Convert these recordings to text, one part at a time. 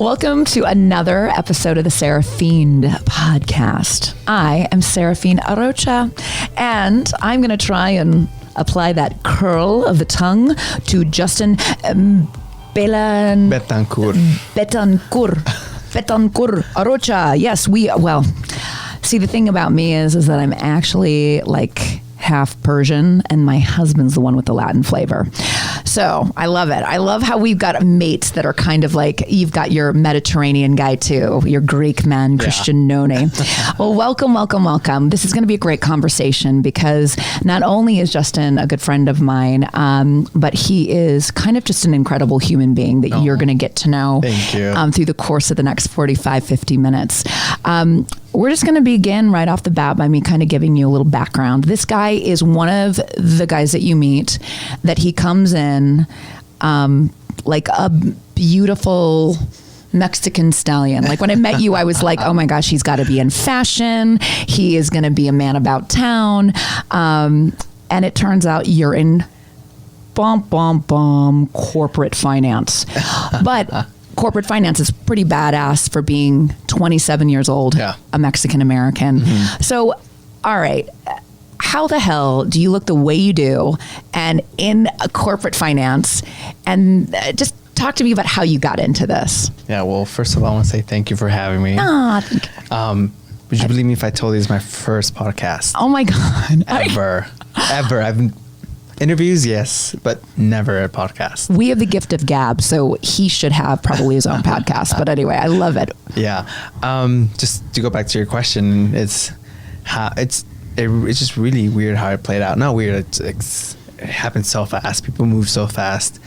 Welcome to another episode of the Seraphine podcast. I am Seraphine Arocha, and I'm going to try and apply that curl of the tongue to Justin Betancourt Arocha. Yes, see, the thing about me is that I'm actually like half Persian, and my husband's the one with the Latin flavor. So I love it. I love how we've got mates that are kind of like, you've got your Mediterranean guy too, your Greek man, Christian Noni. Well, welcome. This is going to be a great conversation because not only is Justin a good friend of mine, but he is kind of just an incredible human being that you're going to get to know through the course of the next 45, 50 minutes. We're just going to begin right off the bat by me kind of giving you a little background. This guy is one of the guys that you meet that he comes in like a beautiful Mexican stallion. Like when I met you, I was like, oh my gosh, he's got to be in fashion. He is going to be a man about town. And it turns out you're in corporate finance. But corporate finance is pretty badass for being 27 years old, a Mexican American. Mm-hmm. So, all right, how the hell do you look the way you do and in a corporate finance? And just talk to me about how you got into this. Yeah, well, first of all, I want to say thank you for having me. Thank you. Would you believe me if I told you this is my first podcast? Oh my God. Ever. I've been interviews, yes, but never a podcast. We have the gift of gab, so he should have probably his own podcast. But anyway, I love it. Yeah. Just to go back to your question, it's just really weird how it played out. Not weird. It happened so fast. People move so fast,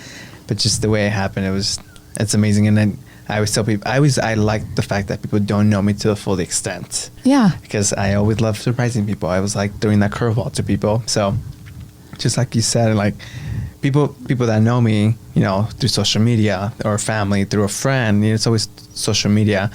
but just the way it happened, it's amazing. And then I always tell people, I like the fact that people don't know me to the full extent. Yeah. Because I always love surprising people. I was like throwing that curveball to people. So just like you said, like people that know me, through social media or family, through a friend, it's always social media.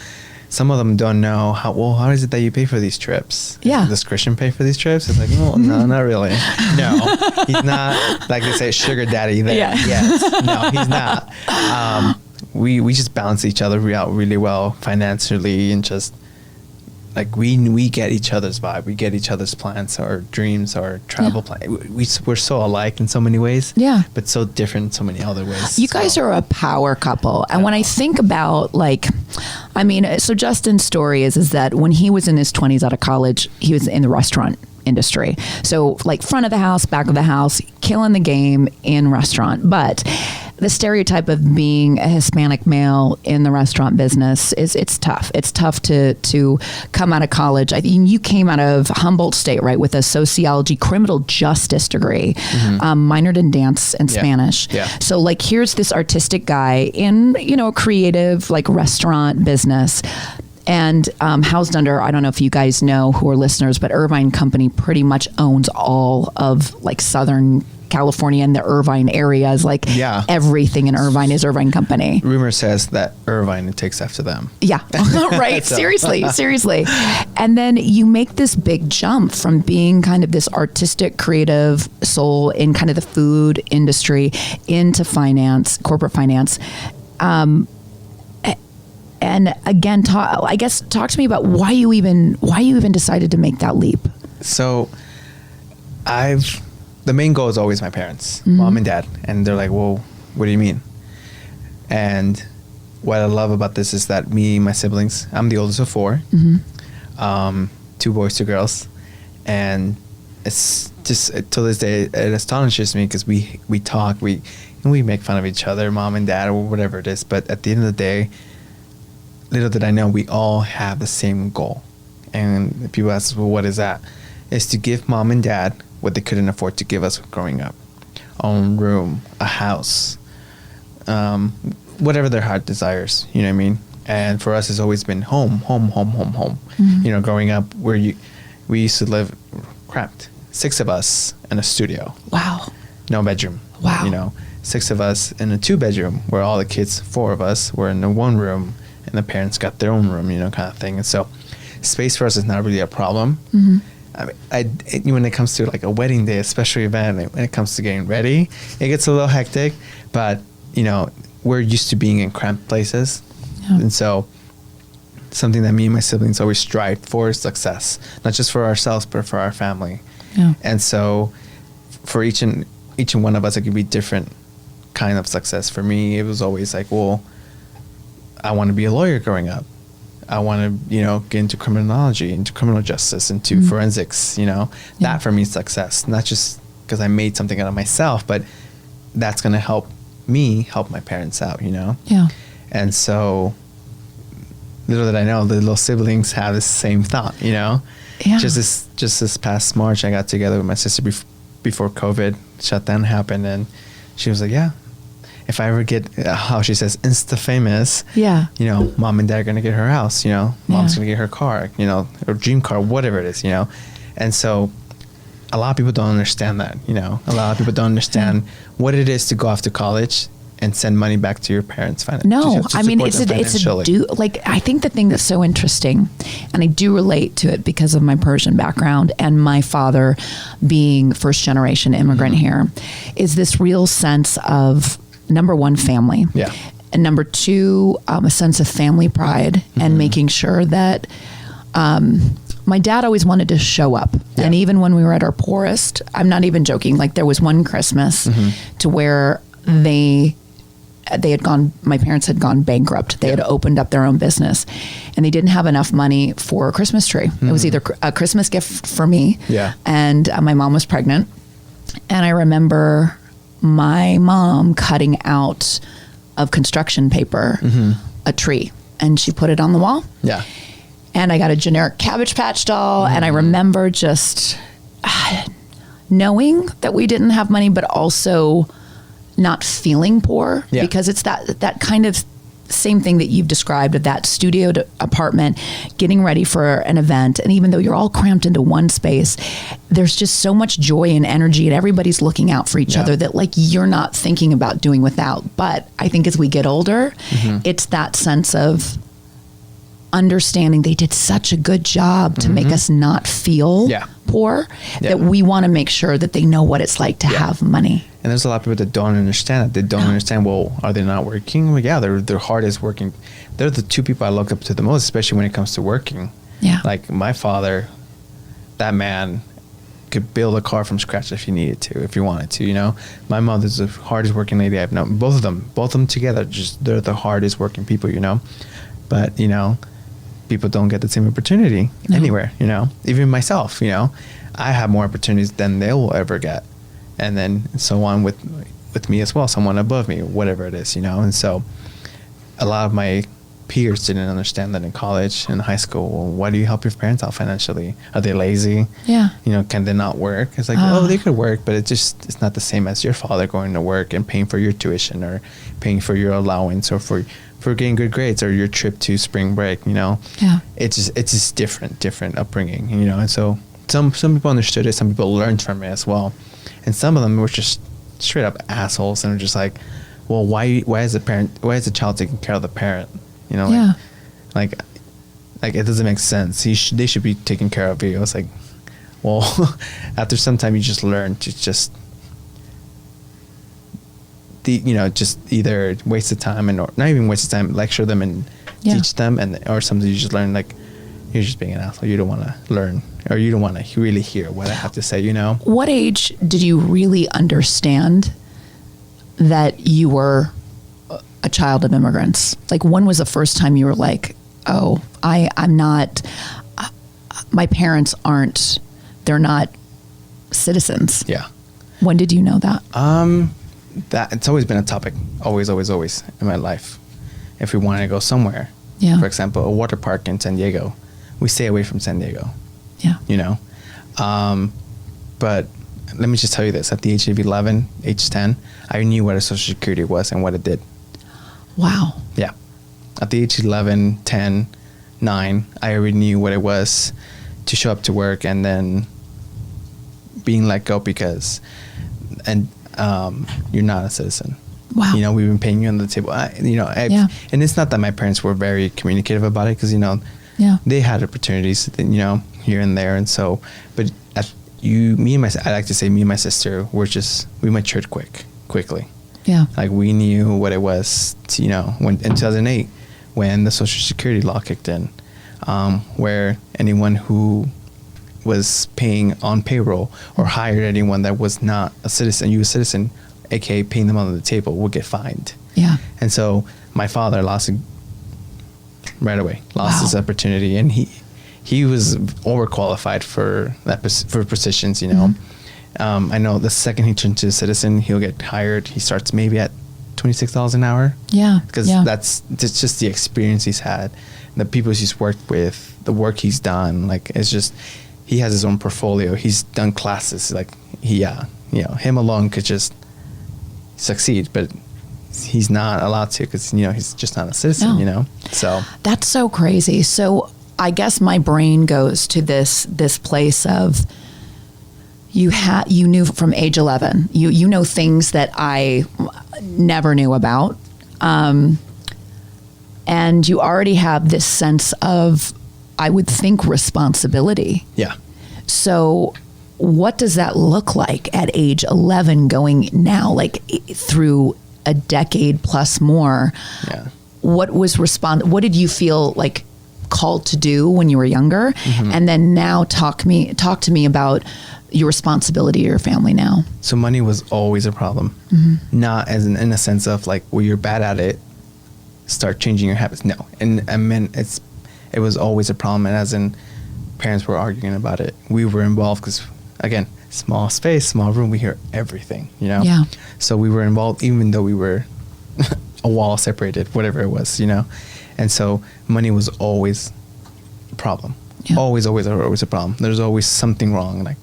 Some of them don't know how is it that you pay for these trips? Yeah. Does Christian pay for these trips? It's like, well, no, not really. No, he's not, like they say, sugar daddy there. Yeah. Yes. No, he's not. We just balance each other out really well financially, and just like we get each other's vibe, we get each other's plans, our dreams, our travel plan. We're so alike in so many ways, but so different in so many other ways. You guys are a power couple, and when I think about so Justin's story is that when he was in his 20s out of college, he was in the restaurant industry. So like front of the house, back of the house, killing the game in restaurant, but the stereotype of being a Hispanic male in the restaurant business it's tough. It's tough to come out of college. I think you came out of Humboldt State, right, with a sociology, criminal justice degree, minored in dance and Spanish. Yeah. So like, here's this artistic guy in, a creative like restaurant business, and housed under, I don't know if you guys know who are listeners, but Irvine Company pretty much owns all of like Southern California and the Irvine areas. Like everything in Irvine is Irvine Company. Rumor says that Irvine takes after them. Yeah, right. So. Seriously. And then you make this big jump from being kind of this artistic, creative soul in kind of the food industry into finance, corporate finance. And again, talk to me about why you even decided to make that leap. So the main goal is always my parents, mom and dad. And they're like, well, what do you mean? And what I love about this is that me and my siblings, I'm the oldest of four, 2 boys, 2 girls. And it's just, till this day, it astonishes me because we talk, we make fun of each other, mom and dad, or whatever it is. But at the end of the day, little did I know, we all have the same goal. And people ask, well, what is that? It's to give mom and dad what they couldn't afford to give us growing up. Own room, a house, whatever their heart desires, you know what I mean? And for us, it's always been home. Mm-hmm. Growing up, we used to live cramped. 6 of us in a studio. Wow. No bedroom. Wow. 6 of us in a 2-bedroom where all the kids, 4 of us, were in the 1 room and the parents got their own room, kind of thing. And so space for us is not really a problem. Mm-hmm. I mean, when it comes to like a wedding day, a special event, when it comes to getting ready, it gets a little hectic, but we're used to being in cramped places. Yeah. And so something that me and my siblings always strive for is success, not just for ourselves, but for our family. Yeah. And so for each and one of us, it could be different kind of success. For me, it was always like, well, I want to be a lawyer growing up. I want to, get into criminology, into criminal justice, into forensics, that for me is success, not just because I made something out of myself, but that's going to help me help my parents out, Yeah. And so little did I know, the little siblings have the same thought, Yeah. Just this past March, I got together with my sister before COVID shutdown happened, and she was like, yeah, if I ever get, how she says, insta famous, Yeah. Mom and dad are going to get her house, mom's going to get her car, or dream car, whatever it is, And so a lot of people don't understand that, a lot of people don't understand what it is to go off to college and send money back to your parents. No, I mean, it's I think the thing that's so interesting, and I do relate to it because of my Persian background and my father being first generation immigrant here, is this real sense of, number one, family. Yeah. And number two, a sense of family pride and making sure that, my dad always wanted to show up. Yeah. And even when we were at our poorest, I'm not even joking, like there was one Christmas to where my parents had gone bankrupt. They had opened up their own business and they didn't have enough money for a Christmas tree. It was either a Christmas gift for me and my mom was pregnant. And I remember my mom cutting out of construction paper a tree and she put it on the wall. Yeah. And I got a generic Cabbage Patch doll. And I remember just knowing that we didn't have money, but also not feeling poor because it's that kind of same thing that you've described of that studio apartment, getting ready for an event. And even though you're all cramped into one space, there's just so much joy and energy and everybody's looking out for each other that like you're not thinking about doing without. But I think as we get older, it's that sense of understanding they did such a good job to make us not feel poor that we want to make sure that they know what it's like to have money. And there's a lot of people that don't understand it. They don't understand, well, are they not working? Well, yeah, their heart is working. They're the two people I look up to the most, especially when it comes to working. Yeah. Like my father, that man could build a car from scratch if he needed to, if he wanted to, My mother's the hardest working lady I've known. Both of them together, they're the hardest working people, But, people don't get the same opportunity anywhere, Even myself, I have more opportunities than they will ever get. And then so on with me as well, someone above me, whatever it is, And so a lot of my peers didn't understand that in college and high school. Well, why do you help your parents out financially? Are they lazy? Yeah. Can they not work? It's like, they could work, but it's not the same as your father going to work and paying for your tuition or paying for your allowance or for getting good grades or your trip to spring break, Yeah. It's just different upbringing, And so some people understood it, some people learned from it as well. And some of them were just straight up assholes and were just like, well, why is the child taking care of the parent? Like it doesn't make sense. They should be taking care of you. I was like, well, after some time you just learn to just either waste of time or not even waste of time, lecture them and teach them, or sometimes you just learn like you're just being an asshole. You don't want to learn, or you don't want to really hear what I have to say. What age did you really understand that you were a child of immigrants? Like, when was the first time you were like, oh, I'm not, my parents they're not citizens? Yeah. When did you know that? That it's always been a topic, always in my life. If we wanted to go somewhere, for example, a water park in San Diego, we stay away from San Diego. Yeah. But let me just tell you this: at the age of 11, age 10, I knew what a Social Security was and what it did. Wow. Yeah. At the age of 11, 10, 9, I already knew what it was to show up to work and then being let go because you're not a citizen. Wow. We've been paying you on the table. And it's not that my parents were very communicative about it because, they had opportunities, here and there. And so, but I like to say me and my sister we matured quickly. Yeah. Like we knew what it was to, when in 2008, when the Social Security law kicked in, where anyone who was paying on payroll or hired anyone that was not a citizen, U.S. citizen, aka paying them on the table, would get fined. Yeah. And so my father lost his opportunity, and he was overqualified for positions, you know. I know the second he turns to a citizen, he'll get hired. He starts maybe at $26 an hour. Yeah. Because that's just the experience he's had, the people he's worked with, the work he's done. Like, it's just, he has his own portfolio. He's done classes. Like, him alone could just succeed, but he's not allowed to because, he's just not a citizen, So that's so crazy. So I guess my brain goes to this place of you knew from age 11, you know things that I never knew about. And you already have this sense of, I would think, responsibility. Yeah. So what does that look like at age 11 going now, like through a decade plus more? Yeah. What did you feel like called to do when you were younger? Mm-hmm. And then now talk to me about your responsibility to your family now. So money was always a problem. Mm-hmm. Not as in a sense of like, well, you're bad at it, start changing your habits. No. And I mean, it was always a problem. And as in, parents were arguing about it. We were involved because, again, small space, small room, we hear everything, Yeah. So we were involved even though we were a wall separated, whatever it was, And so money was always a problem. Yeah. Always a problem. There's always something wrong. Like,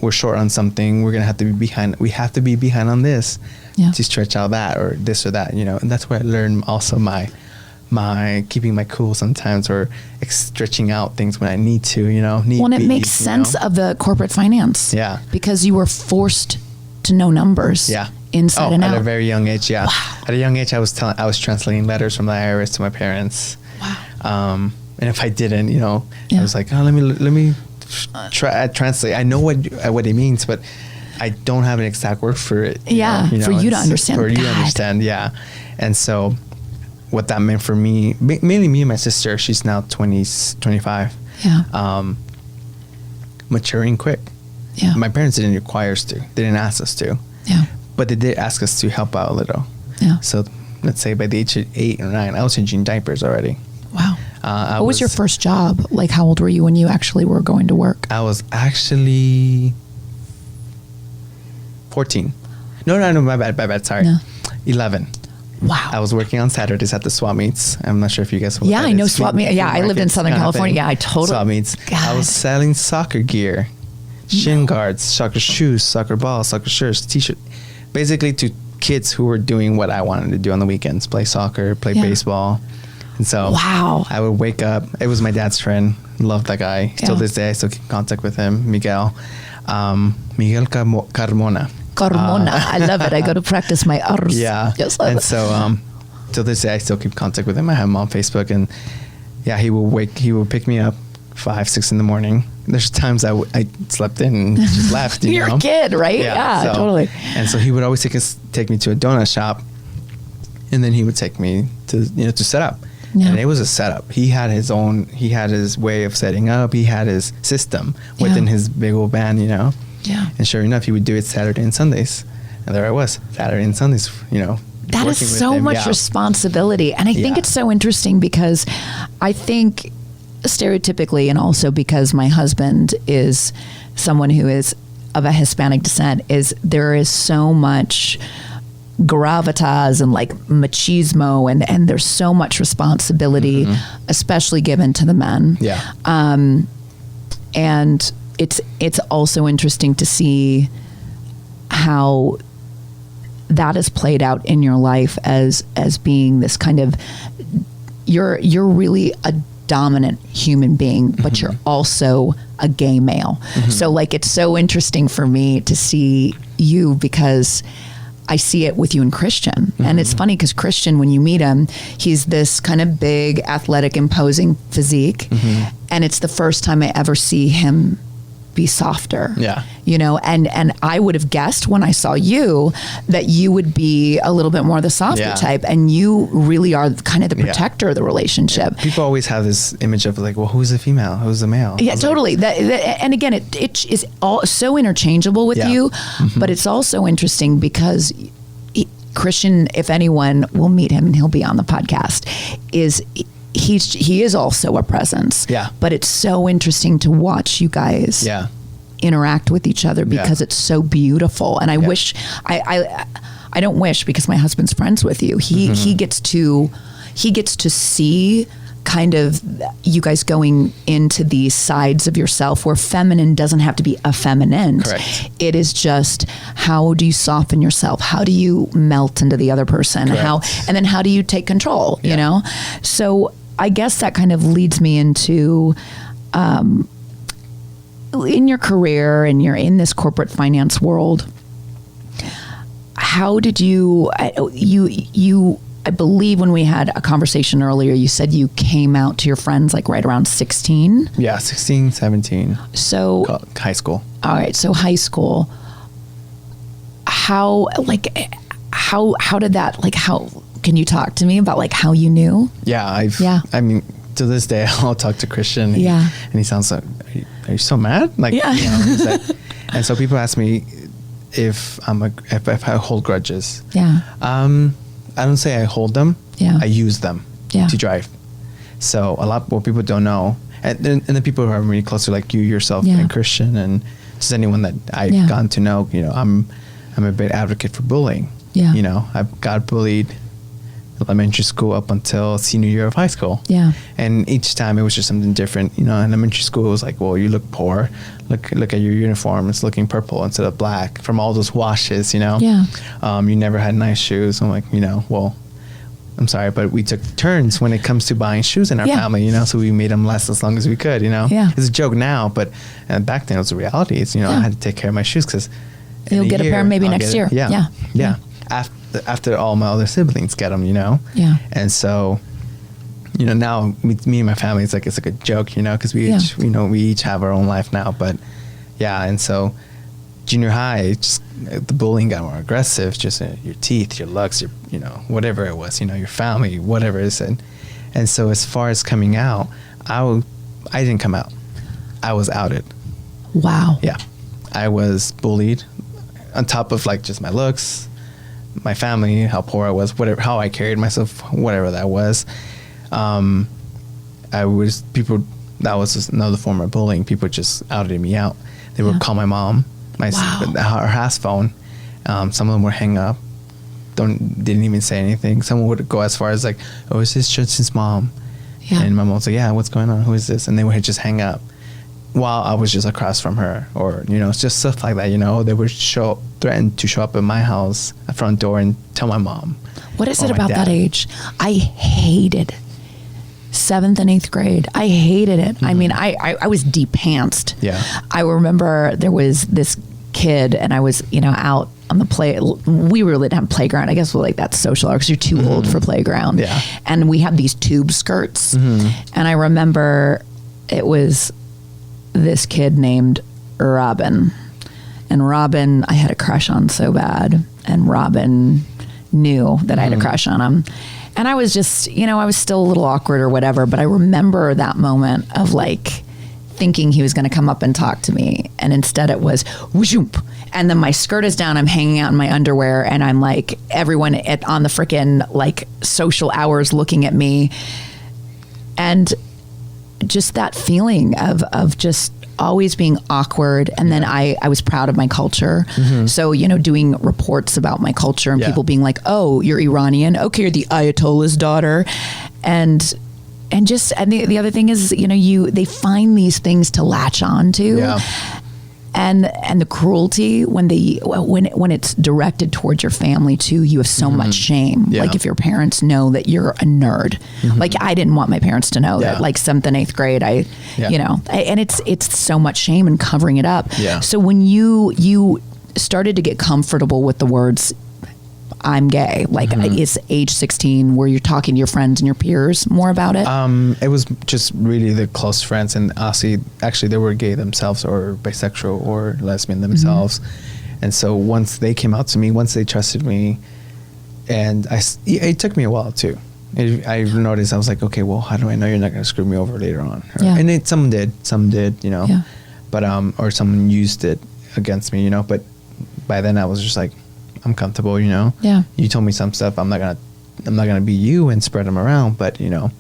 we're short on something, we're going to have to be behind. We have to be behind on this to stretch out that or this or that, And that's where I learned also my keeping my cool sometimes, or stretching out things when I need to, Well, and it makes sense of the corporate finance. Yeah. Because you were forced to know numbers. Yeah. Inside and out. At a very young age. Yeah. Wow. At a young age, I was translating letters from the IRS to my parents. Wow. And if I didn't, I was like, oh, let me try translate. I know what it means, but I don't have an exact word for it. Yeah. For you to understand. For you to understand. Yeah. And so what that meant for me, mainly me and my sister, she's now 25. Yeah. Maturing quick. Yeah. My parents didn't require us to. They didn't ask us to. Yeah. But they did ask us to help out a little. Yeah. So let's say by the age of 8 or 9, I was changing diapers already. Wow. What was your first job? Like, how old were you when you actually were going to work? I was actually 14. No, my bad. Sorry. No. 11. Wow. I was working on Saturdays at the swap meets. I'm not sure if you guys know what that I know is. swap meets. Yeah, I lived in Southern California. Yeah, I totally. Swap meets. I was selling soccer gear, shin guards, soccer shoes, soccer balls, soccer shirts, t-shirts, basically to kids who were doing what I wanted to do on the weekends: play soccer, play baseball. And so I would wake up. It was my dad's friend. Loved that guy. Till this day, I still keep in contact with him. Miguel Carmona. I love it. I go to practice my R's. Yeah. Yes, and so till this day, I still keep in contact with him. I have him on Facebook, and he would pick me up 5, 6 in the morning. There's times I slept in and just left. You're a kid, right? Yeah, totally. And so he would always take me to a donut shop, and then he would take me to set up. Yeah. And it was a setup. He had his way of setting up. He had his system within his big old van, Yeah. And sure enough, he would do it Saturday and Sundays. And there I was, Saturday and Sundays, That is so much responsibility. And I think it's so interesting because I think stereotypically, and also because my husband is someone who is of a Hispanic descent, there is so much gravitas and like machismo, and there's so much responsibility, especially given to the men. Yeah. And it's also interesting to see how that is played out in your life as being this kind of, you're really a dominant human being, but you're also a gay male. So like, it's so interesting for me to see you because I see it with you and Christian. And it's funny because Christian, when you meet him, he's this kind of big, athletic, imposing physique. And it's the first time I ever see him be softer. Yeah. You know, and I would have guessed when I saw you that you would be a little bit more the softer type, and you really are kind of the protector of the relationship. Yeah. People always have this image of like, well, who's the female? Who's the male? Yeah, totally. Like, and again, it is all so interchangeable with you, but it's also interesting because Christian, if anyone will meet him, and he'll be on the podcast, he is also a presence. Yeah. But it's so interesting to watch you guys interact with each other because it's so beautiful. And I wish I don't wish, because my husband's friends with you. He gets to see kind of you guys going into these sides of yourself where feminine doesn't have to be effeminate. Correct. It is just, how do you soften yourself? How do you melt into the other person? Correct. And then how do you take control, you know? So I guess that kind of leads me into, in your career, and you're in this corporate finance world, how did you I believe when we had a conversation earlier, you said you came out to your friends like right around 16. Yeah, 16, 17. So high school. All right. So high school, how did that, like, how can you talk to me about like how you knew? Yeah. I mean, to this day, I'll talk to Christian. And he sounds like, are you so mad? Like, you know, he's like, and so people ask me if I hold grudges. Yeah. I don't say I hold them. Yeah. I use them to drive. So a lot what people don't know, and the people who are really close to, like you yourself and Christian, and just anyone that I've gotten to know, you know, I'm a big advocate for bullying. Yeah. You know, I got bullied elementary school up until senior year of high school. Yeah. And each time it was just something different. You know, in elementary school it was like, well, you look poor. Look at your uniform. It's looking purple instead of black from all those washes, you know? Yeah. You never had nice shoes. I'm like, you know, well, I'm sorry, but we took turns when it comes to buying shoes in our family, you know, so we made them last as long as we could, you know? Yeah. It's a joke now, but back then it was a reality. It's, you know, I had to take care of my shoes because you'll get a pair maybe next year. Yeah. After all my other siblings get them, you know? Yeah. And so, you know, now me and my family, it's like a joke, you know, because we each, you know, we each have our own life now. But yeah, and so junior high, just the bullying got more aggressive. Just your teeth, your looks, your, you know, whatever it was, you know, your family, whatever it is. And so as far as coming out, I didn't come out. I was outed. Wow. Yeah, I was bullied on top of like just my looks, my family, how poor I was, whatever, how I carried myself, whatever that was. That was just another form of bullying. People just outed me out. They would call my mom, her house phone. Some of them would hang up, didn't even say anything. Someone would go as far as like, oh, is this Justin's mom? Yeah. And my mom was like, yeah, what's going on? Who is this? And they would just hang up while I was just across from her, or, you know, it's just stuff like that, you know. They would threaten to show up at my house, at front door, and tell my mom. What is it about that age? I hated 7th and 8th grade. I hated it. I mean, I was de-pantsed. Yeah. I remember there was this kid, and I was, you know, out on the we really didn't have playground. I guess we're like that social hour because you're too old for playground. Yeah. And we had these tube skirts. And I remember it was this kid named Robin. And Robin, I had a crush on so bad. And Robin knew that I had a crush on him. And I was just, you know, I was still a little awkward or whatever. But I remember that moment of like thinking he was going to come up and talk to me. And instead it was whooshoop. And then my skirt is down. I'm hanging out in my underwear. And I'm like, everyone on the frickin' like social hours looking at me. And just that feeling of just always being awkward. And then I was proud of my culture. So, you know, doing reports about my culture and people being like, oh, you're Iranian. Okay, you're the Ayatollah's daughter. And the other thing is, you know, they find these things to latch on to. Yeah. And the cruelty when it's directed towards your family too, you have so much shame. Yeah. Like if your parents know that you're a nerd, like I didn't want my parents to know that like 7th and 8th grade, you know, and it's so much shame and covering it up. Yeah. So when you started to get comfortable with the words, I'm gay? Like, is age 16 where you're talking to your friends and your peers more about it? It was just really the close friends, and actually they were gay themselves or bisexual or lesbian themselves. And so once they came out to me, once they trusted me, and it took me a while too. I noticed, I was like, okay, well, how do I know you're not going to screw me over later on? And some did, you know, but, or someone used it against me, you know, but by then I was just like, I'm comfortable, you know, you told me some stuff, I'm not going to be you and spread them around, but you know,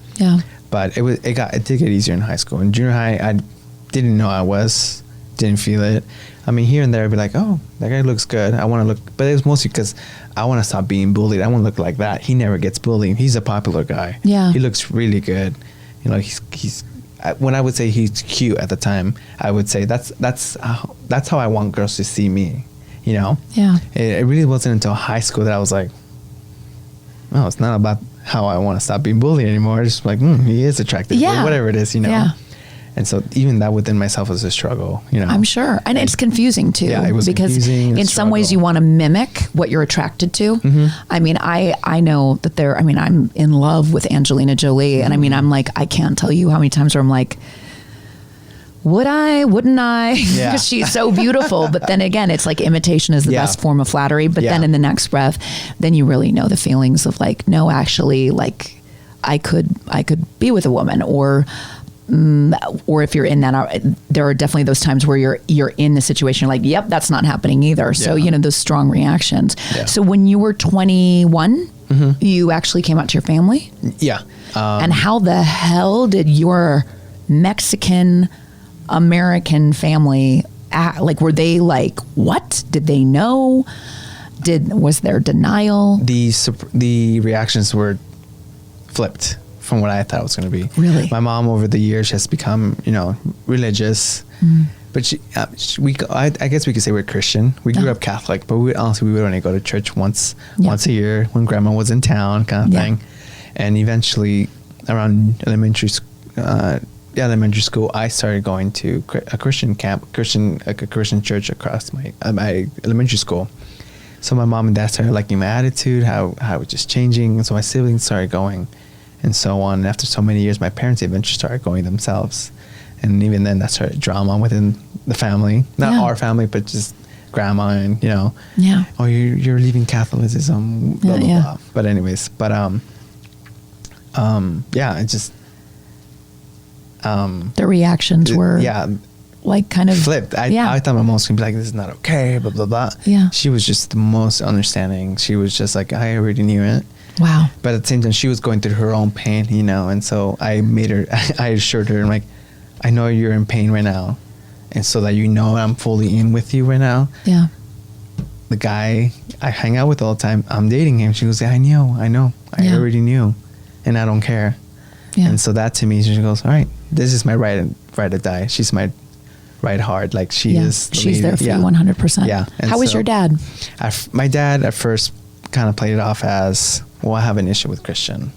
but it did get easier in high school. In junior high, I didn't know didn't feel it. I mean, here and there I'd be like, oh, that guy looks good, I want to look, but it was mostly because I want to stop being bullied. I want to look like that. He never gets bullied. He's a popular guy. He looks really good. You know, he's when I would say he's cute at the time, I would say that's how I want girls to see me. You know, it really wasn't until high school that I was like, oh, it's not about how I want to stop being bullied anymore. It's just like, he is attractive, or whatever it is, you know. And so even that within myself was a struggle, you know. I'm sure. And it's confusing too. Yeah, it was because confusing. In some ways you want to mimic what you're attracted to. I mean, I know that I'm in love with Angelina Jolie. And I mean, I'm like, I can't tell you how many times where I'm like, would I, wouldn't I? Because she's so beautiful. But then again, it's like imitation is the best form of flattery. But then in the next breath, then you really know the feelings of like, no, actually, like I could be with a woman, or if you're in that, there are definitely those times where you're in the situation, you're like, yep, that's not happening either. So, you know, those strong reactions. So when you were 21, you actually came out to your family? And how the hell did your Mexican American family act? Like, were they like, what? Did they know? Was there denial? The reactions were flipped from what I thought it was going to be. Really? My mom over the years has become, you know, religious, but I guess we could say we're Christian. We grew up Catholic, but we would only go to church once a year when grandma was in town, kind of thing. And eventually around elementary school, I started going to a Christian church across my elementary school. So my mom and dad started liking my attitude, how it was just changing. And so my siblings started going, and so on. And after so many years, my parents eventually started going themselves. And even then, that started drama within the family. Not our family, but just grandma and, you know. Oh, you're leaving Catholicism, blah, blah, blah. But anyways, it just... the reactions were... like kind of... flipped. I thought my mom was going to be like, this is not okay, blah, blah, blah. She was just the most understanding. She was just like, I already knew it. Wow. But at the same time, she was going through her own pain, you know, and so I assured her, I'm like, I know you're in pain right now, and so that you know I'm fully in with you right now. The guy I hang out with all the time, I'm dating him. She goes, I know, I already knew, and I don't care. And so that to me, she goes, all right, this is my right to die. She's my right heart. Like she's there for you 100%. And how was your dad? My dad at first kind of played it off as, well, I have an issue with Christian.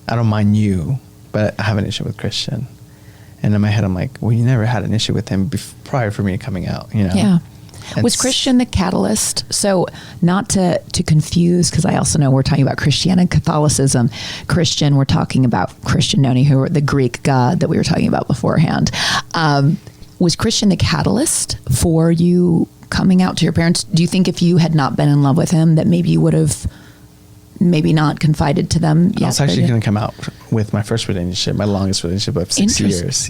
I don't mind you, but I have an issue with Christian. And in my head, I'm like, well, you never had an issue with him prior for me coming out, you know? Was Christian the catalyst? So not to confuse, because I also know we're talking about Christianity and Catholicism. Christian, we're talking about Christian Noni, who are the Greek god that we were talking about beforehand. Was Christian the catalyst for you coming out to your parents? Do you think if you had not been in love with him, that maybe you would have maybe not confided to them yet? I was actually going to come out with my first relationship, my longest relationship of 6 years.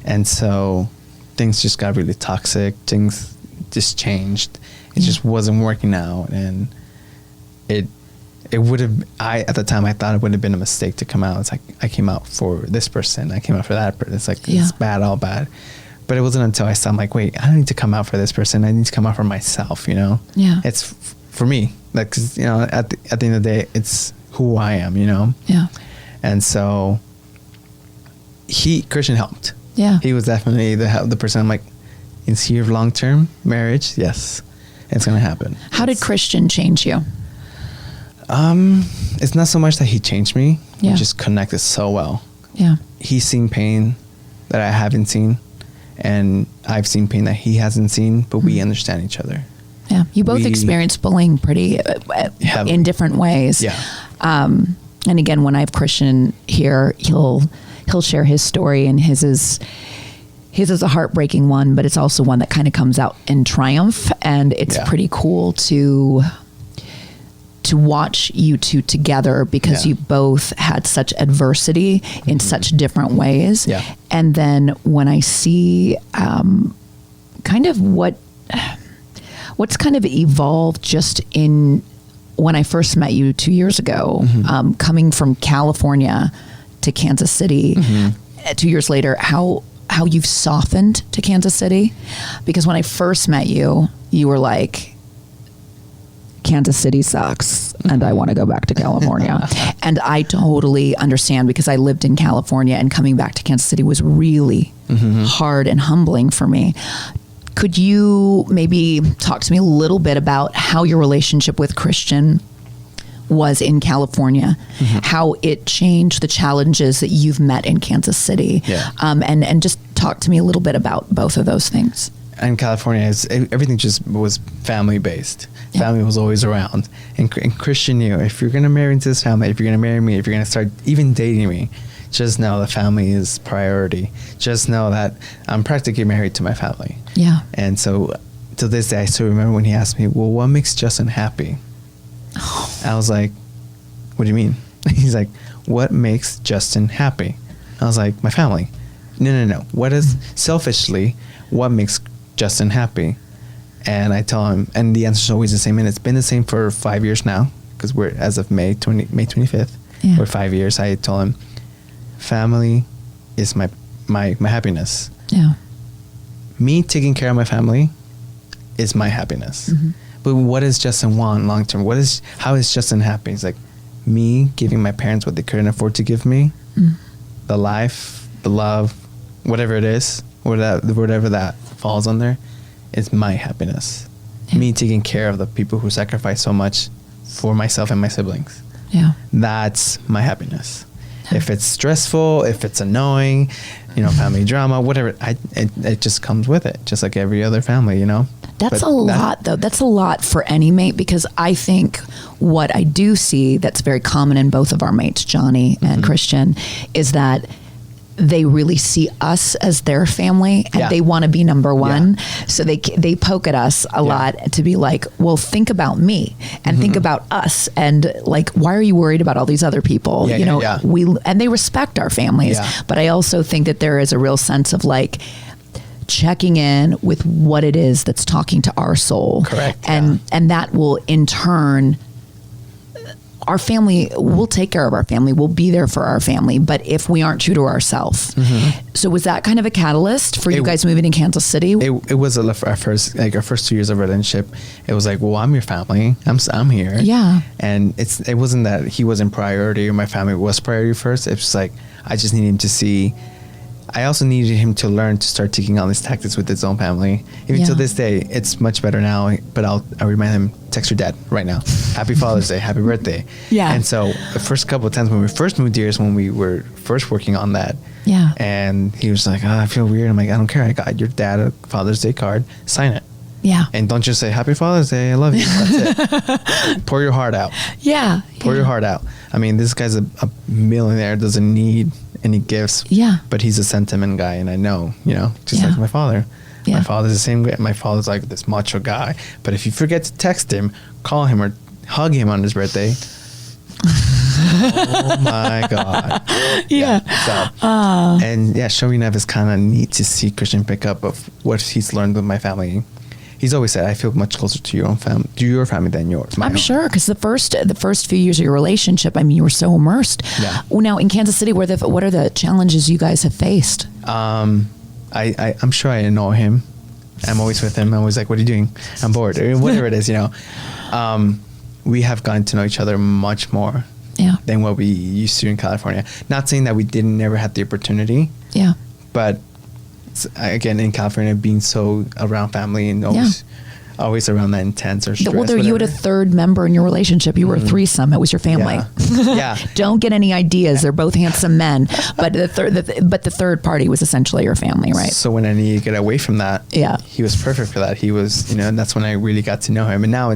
And so things just got really toxic. Things just changed. It just wasn't working out. And it would have, at the time I thought it would have been a mistake to come out. It's like, I came out for this person. I came out for that person. It's like, it's bad, all bad. But it wasn't until I saw, I'm like, wait, I don't need to come out for this person. I need to come out for myself, you know? It's for me. Like, 'cause, you know, at the end of the day, it's who I am, you know? And so Christian helped. He was definitely the person. I'm like, is he your long-term marriage? Yes, it's going to happen. How did Christian change you? It's not so much that he changed me. We just connected so well. He's seen pain that I haven't seen, and I've seen pain that he hasn't seen, but we understand each other. Yeah. You both experienced bullying pretty in different ways. Yeah. And again, when I have Christian here, he'll share his story, and his is a heartbreaking one, but it's also one that kind of comes out in triumph, and it's pretty cool to watch you two together, because you both had such adversity in such different ways. Yeah. And then when I see kind of what's kind of evolved just in when I first met you 2 years ago, coming from California to Kansas City, 2 years later, how you've softened to Kansas City. Because when I first met you, you were like, Kansas City sucks and I want to go back to California. And I totally understand, because I lived in California, and coming back to Kansas City was really hard and humbling for me. Could you maybe talk to me a little bit about how your relationship with Christian was in California, how it changed the challenges that you've met in Kansas City, and just talk to me a little bit about both of those things. In California, everything just was family based. Family was always around, and Christian knew, if you're gonna marry into this family, if you're gonna marry me, if you're gonna start even dating me, just know the family is priority. Just know that I'm practically married to my family. Yeah. And so to this day, I still remember when he asked me, well, what makes Justin happy? I was like, what do you mean? He's like, what makes Justin happy? I was like, my family. No. What is, selfishly, what makes Justin happy? And I tell him, and the answer is always the same, and it's been the same for 5 years now, because we're, as of May 25th, we're 5 years. I told him, family is my happiness. Yeah. Me taking care of my family is my happiness. But what does Justin want long term? How is Justin happy? He's like, me giving my parents what they couldn't afford to give me, the life, the love, whatever it is, whatever that falls under, is my happiness. Yeah. Me taking care of the people who sacrifice so much for myself and my siblings. Yeah. That's my happiness. If it's stressful, if it's annoying, family drama, whatever, it just comes with it, just like every other family, That's a lot, though. That's a lot for any mate, because I think what I do see that's very common in both of our mates, Johnny and Christian, is that they really see us as their family, and they want to be number one. So they poke at us a lot to be like, well, think about me and think about us, and like, why are you worried about all these other people? And they respect our families, but I also think that there is a real sense of like checking in with what it is that's talking to our soul. Correct. And that will in turn, our family, we'll take care of our family. We'll be there for our family. But if we aren't true to ourselves. So was that kind of a catalyst for you guys moving in Kansas City? It was our first 2 years of relationship. It was like, well, I'm your family. I'm here. Yeah. And it wasn't that he wasn't priority or my family was priority first. It's just like, I just needed him to see. I also needed him to learn to start taking on these tactics with his own family. Even to this day, it's much better now, but I'll remind him, text your dad right now. Happy Father's Day, happy birthday. Yeah. And so the first couple of times when we first moved here is when we were first working on that. Yeah. And he was like, I feel weird. I'm like, I don't care. I got your dad a Father's Day card. Sign it. Yeah. And don't just say, Happy Father's Day, I love you. That's it. Pour your heart out. Yeah. Pour your heart out. I mean, this guy's a millionaire, doesn't need any gifts. Yeah. But he's a sentiment guy, and I know, just like my father. Yeah. My father's the same way. My father's like this macho guy. But if you forget to text him, call him, or hug him on his birthday, oh my God. Yeah. Showing up is kind of neat to see Christian pick up of what he's learned with my family. He's always said, I feel much closer to your family than yours. I'm sure, because the first few years of your relationship, I mean, you were so immersed. Yeah. Well, now in Kansas City, what are the challenges you guys have faced? I'm sure I know him. I'm always with him. I'm always like, what are you doing? I'm bored. Or whatever it is, we have gotten to know each other much more than what we used to in California. Not saying that we never had the opportunity. Yeah. But again, in California, being so around family and always always around that intense or stress. Well, there, you had a third member in your relationship. You were a threesome. It was your family. Yeah. Don't get any ideas. They're both handsome men, but the third party was essentially your family, right? So when I needed to get away from that, he was perfect for that. He was, and that's when I really got to know him. And now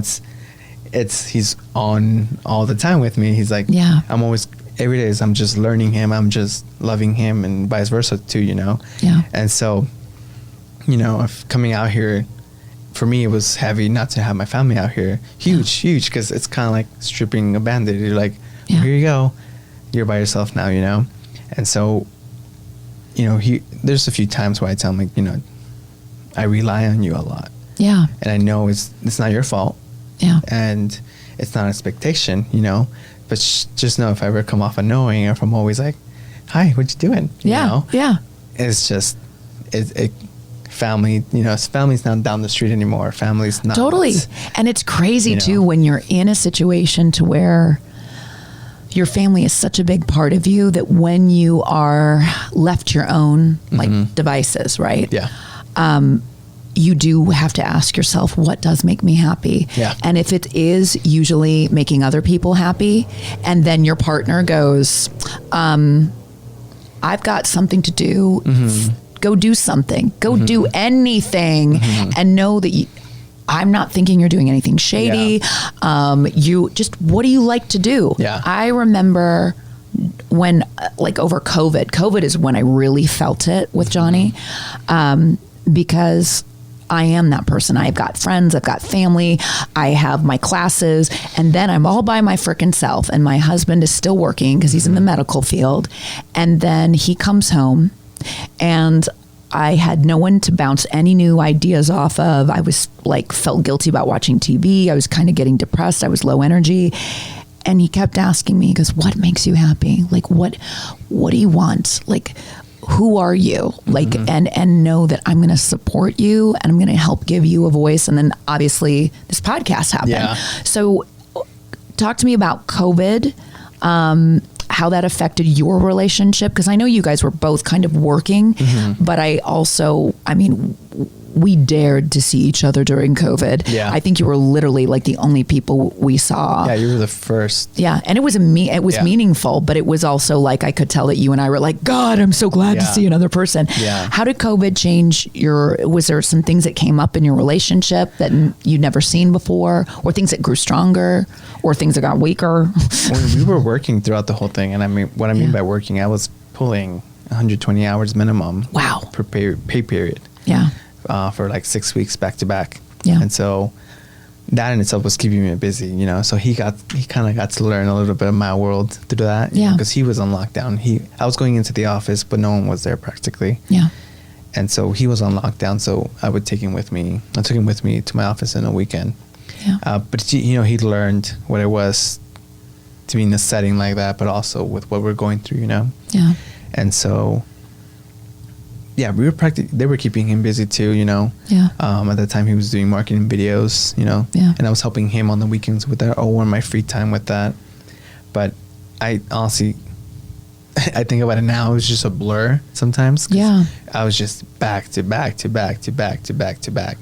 he's on all the time with me. He's like, I'm always, every day I'm just learning him. I'm just loving him, and vice versa too, Yeah. And so, coming out here, for me, it was heavy not to have my family out here. Huge, because it's kind of like stripping a Band-Aid. You're like, here you go. You're by yourself now, And so, there's a few times where I tell him, like, I rely on you a lot. Yeah. And I know it's not your fault. Yeah. And it's not an expectation, But just know if I ever come off annoying, or if I'm always like, hi, what you doing? Yeah. Yeah. It's just, family, family's not down the street anymore. Family's not. Totally. And it's crazy too, when you're in a situation to where your family is such a big part of you, that when you are left to your own like devices, right? Yeah. You do have to ask yourself, what does make me happy? Yeah. And if it is usually making other people happy, and then your partner goes, I've got something to do. Go do something. Go do anything, and know that I'm not thinking you're doing anything shady. You just, what do you like to do? Yeah. I remember when, like over COVID is when I really felt it with Johnny, because I am that person. I've got friends, I've got family, I have my classes, and then I'm all by my frickin' self, and my husband is still working because he's in the medical field. And then he comes home, and I had no one to bounce any new ideas off of. I was like, felt guilty about watching TV. I was kind of getting depressed. I was low energy. And he kept asking me, he goes, what makes you happy? Like, what do you want? Like, who are you? Like, and know that I'm going to support you, and I'm going to help give you a voice. And then obviously this podcast happened. Yeah. So talk to me about COVID, how that affected your relationship. Because I know you guys were both kind of working, but I mean, we dared to see each other during COVID. Yeah. I think you were literally like the only people we saw. Yeah, you were the first. Yeah, and it was meaningful, but it was also like, I could tell that you and I were like, God, I'm so glad to see another person. Yeah. How did COVID change was there some things that came up in your relationship that you'd never seen before, or things that grew stronger, or things that got weaker? When we were working throughout the whole thing, and I mean, what I mean by working, I was pulling 120 hours minimum. Wow. Per pay period. Yeah. For like 6 weeks back to back. Yeah. And so that in itself was keeping me busy, so he kind of got to learn a little bit of my world through that. Yeah. Because he was on lockdown. I was going into the office, but no one was there practically. Yeah. And so he was on lockdown. So I took him with me to my office in a weekend. Yeah. But he learned what it was to be in a setting like that, but also with what we're going through, Yeah. And so, yeah, they were keeping him busy too, Yeah. At that time he was doing marketing videos, Yeah. and I was helping him on the weekends with that, or my free time with that. But I honestly, I think about it now, it was just a blur sometimes. 'Cause Yeah. I was just back to back to back to back to back to back.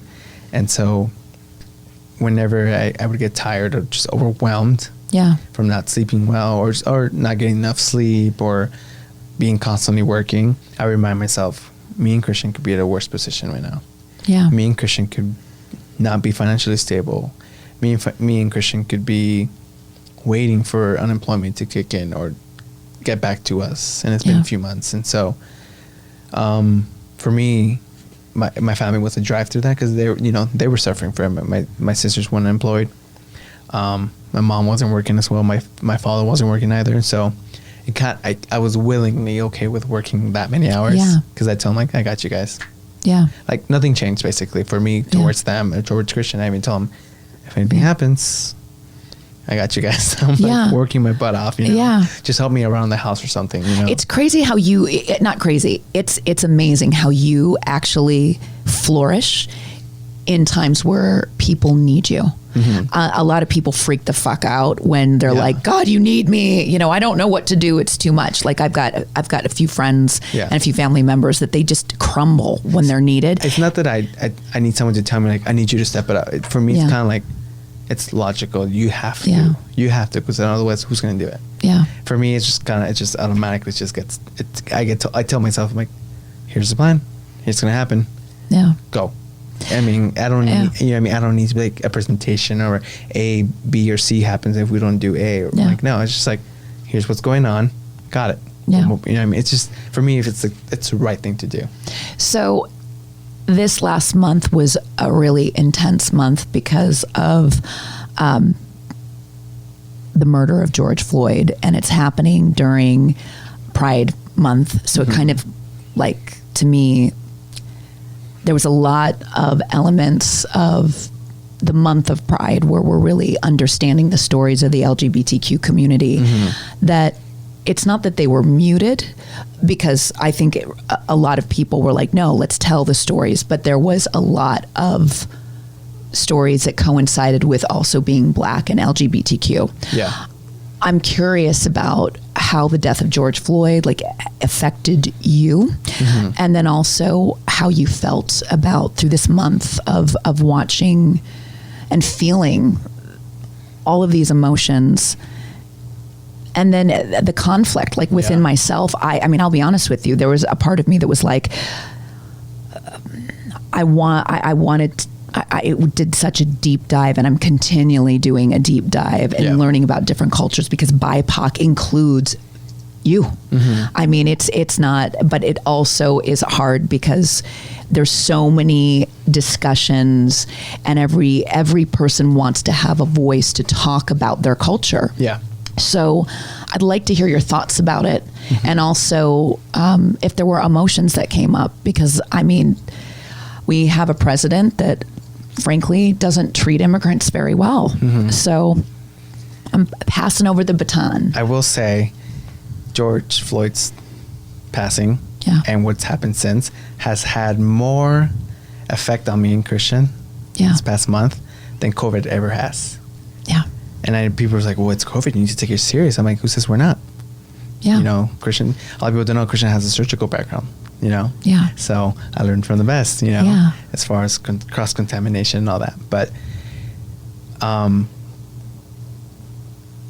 And so whenever I would get tired or just overwhelmed Yeah. from not sleeping well, or not getting enough sleep, or being constantly working, I remind myself, me and Christian could be at a worse position right now. Yeah. Me and Christian could not be financially stable. Me and Christian could be waiting for unemployment to kick in or get back to us, and it's been a few months. And so, for me, my family was a drive through that, because they were suffering from it. My sisters weren't employed. My mom wasn't working as well. My father wasn't working either. So I was willingly okay with working that many hours, because I tell them, like, I got you guys. Yeah. Like, nothing changed basically for me towards them, or towards Christian. I even tell them, if anything happens, I got you guys. I'm like working my butt off, just help me around the house or something, It's crazy how not crazy. It's amazing how you actually flourish in times where people need you. A lot of people freak the fuck out when they're like, God, you need me. You know, I don't know what to do. It's too much. Like I've got a few friends and a few family members that they just crumble when they're needed. It's not that I need someone to tell me like, I need you to step it up. For me, it's kind of like, it's logical. You have to. You have to, because otherwise, who's going to do it? Yeah. For me, it's just automatically just gets. I tell myself, I'm like, here's the plan. Here's going to happen. Yeah. Go. I mean, I don't need, you know what I mean? I don't need to be like a presentation or A, B, or C happens if we don't do A. Or like, no, it's just like, here's what's going on. Got it. Yeah. You know what I mean? It's just, for me, if it's the right thing to do. So this last month was a really intense month because of the murder of George Floyd, and it's happening during Pride Month. So it kind of, like, to me, there was a lot of elements of the month of Pride where we're really understanding the stories of the LGBTQ community, that it's not that they were muted, because I think a lot of people were like, no, let's tell the stories. But there was a lot of stories that coincided with also being Black and LGBTQ. Yeah. I'm curious about how the death of George Floyd affected you, and then also how you felt about through this month of watching and feeling all of these emotions, and then the conflict within myself. I mean, I'll be honest with you. There was a part of me that was like, I did such a deep dive, and I'm continually doing a deep dive and learning about different cultures, because BIPOC includes you. I mean, it's not, but it also is hard because there's so many discussions, and every person wants to have a voice to talk about their culture. Yeah. So I'd like to hear your thoughts about it, and also if there were emotions that came up, because I mean, we have a president that frankly doesn't treat immigrants very well. So I'm passing over the baton. I will say George Floyd's passing and what's happened since has had more effect on me and Christian this past month than COVID ever has. Yeah. And people were like, well, it's COVID. You need to take it serious. I'm like, who says we're not? Yeah. You know, Christian, a lot of people don't know Christian has a surgical background. You know? Yeah. So I learned from the best, you know, as far as cross-contamination and all that. But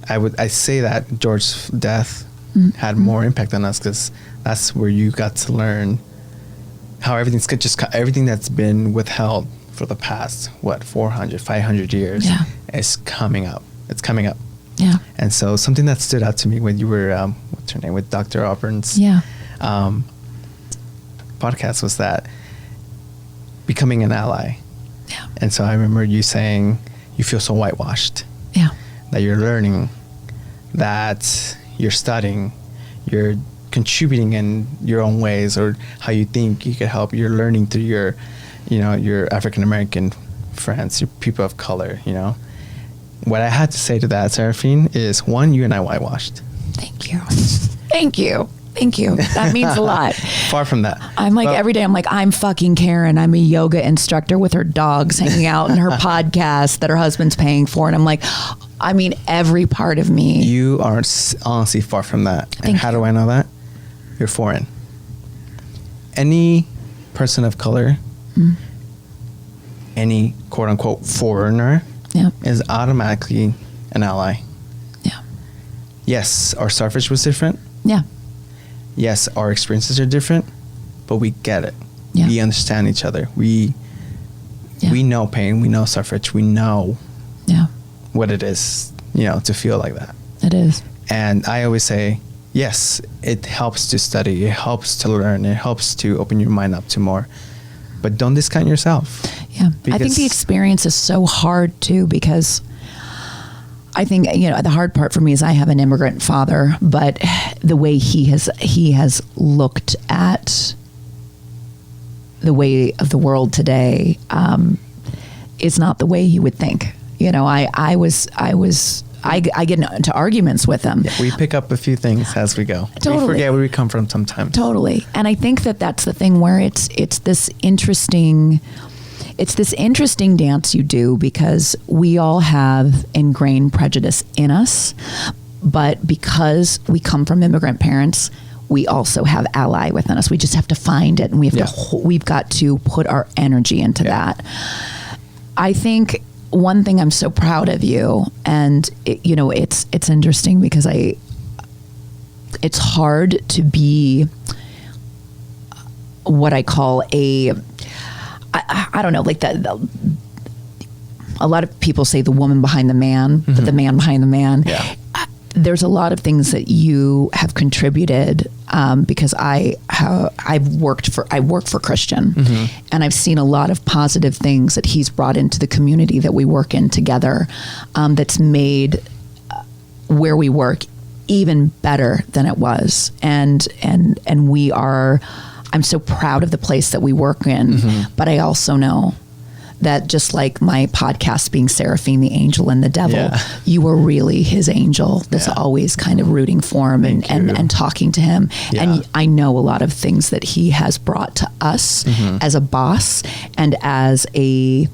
I say that George's death had more impact on us, because that's where you got to learn how everything that's been withheld for the past, 400, 500 years is coming up. It's coming up. Yeah. And so something that stood out to me when you were, what's her name, with Dr. Auburn's podcast was that becoming an ally. Yeah. And so I remember you saying you feel so whitewashed. Yeah. That you're learning, that you're studying, you're contributing in your own ways, or how you think you could help. You're learning through your African American friends, your people of color, you know. What I had to say to that, Seraphine, is one, you and I whitewashed. Thank you. Thank you. Thank you. That means a lot. Far from that. I'm like, every day I'm like, I'm fucking Karen. I'm a yoga instructor with her dogs hanging out in her podcast that her husband's paying for. And I'm like, I mean, every part of me. You are honestly far from that. And how do I know that? You're foreign. Any person of color, any quote unquote foreigner is automatically an ally. Yeah. Yes, our suffrage was different. Yeah. Yes, our experiences are different, but we get it. Yeah. We understand each other. We know pain. We know suffrage. We know what it is, you know, to feel like that. It is. And I always say, yes, it helps to study. It helps to learn. It helps to open your mind up to more. But don't discount yourself. Yeah. I think the experience is so hard, too, because I think, you know, the hard part for me is I have an immigrant father, but the way he has looked at the way of the world today is not the way you would think. You know, I get into arguments with him. Yeah, we pick up a few things as we go. Totally. We forget where we come from sometimes. Totally. And I think that that's the thing where it's this interesting. it's this interesting dance you do because we all have ingrained prejudice in us, but because we come from immigrant parents, we also have ally within us. We just have to find it, and we have we've got to put our energy into that. I think one thing I'm so proud of you, and it's interesting because it's hard to be what I call I don't know, like a lot of people say the woman behind the man, but the man behind the man. Yeah. There's a lot of things that you have contributed because I work for Christian, and I've seen a lot of positive things that he's brought into the community that we work in together, that's made where we work even better than it was, and we are. I'm so proud of the place that we work in, but I also know that just like my podcast being Seraphine, the angel and the devil, you were really his angel that's always kind of rooting for him and talking to him. Yeah. And I know a lot of things that he has brought to us as a boss and as a